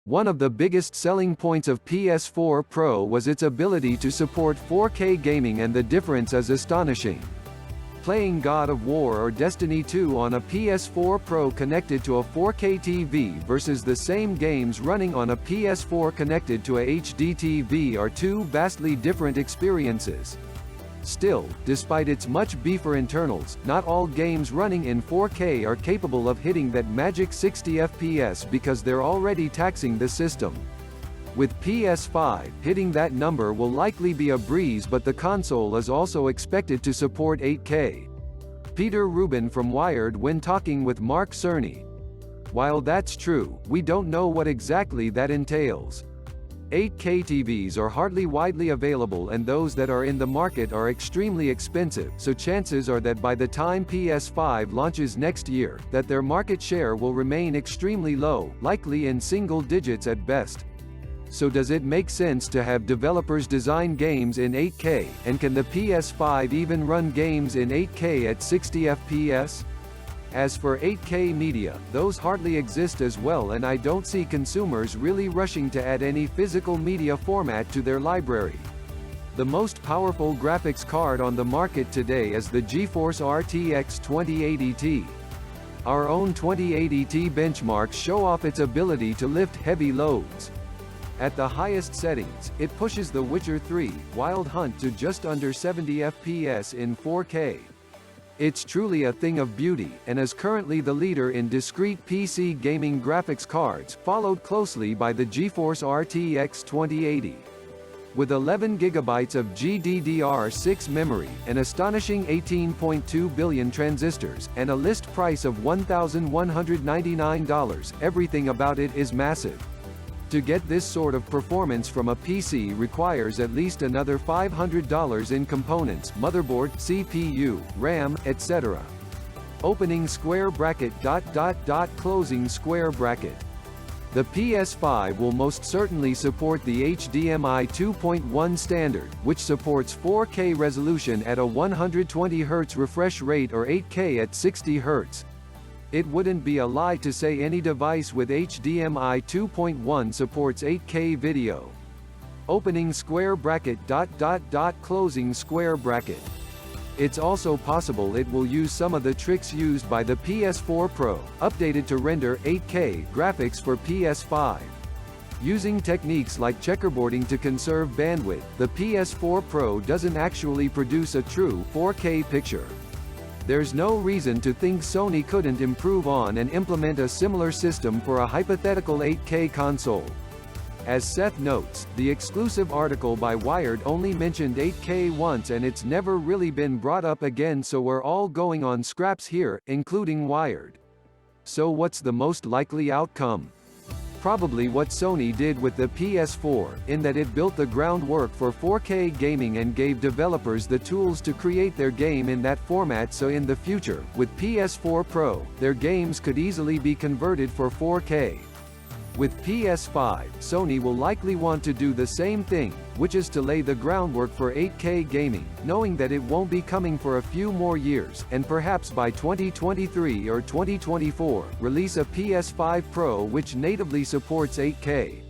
One of the biggest selling points of PS4 Pro was its ability to support 4K gaming, and the difference is astonishing. Playing God of War or Destiny 2 on a PS4 Pro connected to a 4K TV versus the same games running on a PS4 connected to a HD TV are two vastly different experiences. Still, despite its much beefier internals, not all games running in 4K are capable of hitting that magic 60 FPS because they're already taxing the system. With PS5, hitting that number will likely be a breeze, but the console is also expected to support 8K. Peter Rubin from Wired when talking with Mark Cerny. While that's true, we don't know what exactly that entails. 8K TVs are hardly widely available, and those that are in the market are extremely expensive, so chances are that by the time PS5 launches next year, that their market share will remain extremely low, likely in single digits at best. So does it make sense to have developers design games in 8K, and can the PS5 even run games in 8K at 60 FPS? As for 8K media, those hardly exist as well, and I don't see consumers really rushing to add any physical media format to their library. The most powerful graphics card on the market today is the GeForce RTX 2080 Ti. Our own 2080 Ti benchmarks show off its ability to lift heavy loads. At the highest settings, it pushes The Witcher 3: Wild Hunt to just under 70 FPS in 4K. It's truly a thing of beauty, and is currently the leader in discrete PC gaming graphics cards, followed closely by the GeForce RTX 2080. With 11 GB of GDDR6 memory, an astonishing 18.2 billion transistors, and a list price of $1,199, everything about it is massive. To get this sort of performance from a PC requires at least another $500 in components, motherboard, CPU, RAM, etc. Opening square bracket ... closing square bracket. The PS5 will most certainly support the HDMI 2.1 standard, which supports 4K resolution at a 120 Hz refresh rate or 8K at 60 Hz. It wouldn't be a lie to say any device with HDMI 2.1 supports 8K video. Opening square bracket ... closing square bracket. It's also possible it will use some of the tricks used by the PS4 Pro, updated to render 8K graphics for PS5. Using techniques like checkerboarding to conserve bandwidth, the PS4 Pro doesn't actually produce a true 4K picture. There's no reason to think Sony couldn't improve on and implement a similar system for a hypothetical 8K console. As Seth notes, the exclusive article by Wired only mentioned 8K once, and it's never really been brought up again, so we're all going on scraps here, including Wired. So what's the most likely outcome? Probably what Sony did with the PS4, in that it built the groundwork for 4K gaming and gave developers the tools to create their game in that format, so in the future, with PS4 Pro, their games could easily be converted for 4K. With PS5, Sony will likely want to do the same thing, which is to lay the groundwork for 8K gaming, knowing that it won't be coming for a few more years, and perhaps by 2023 or 2024, release a PS5 Pro which natively supports 8K.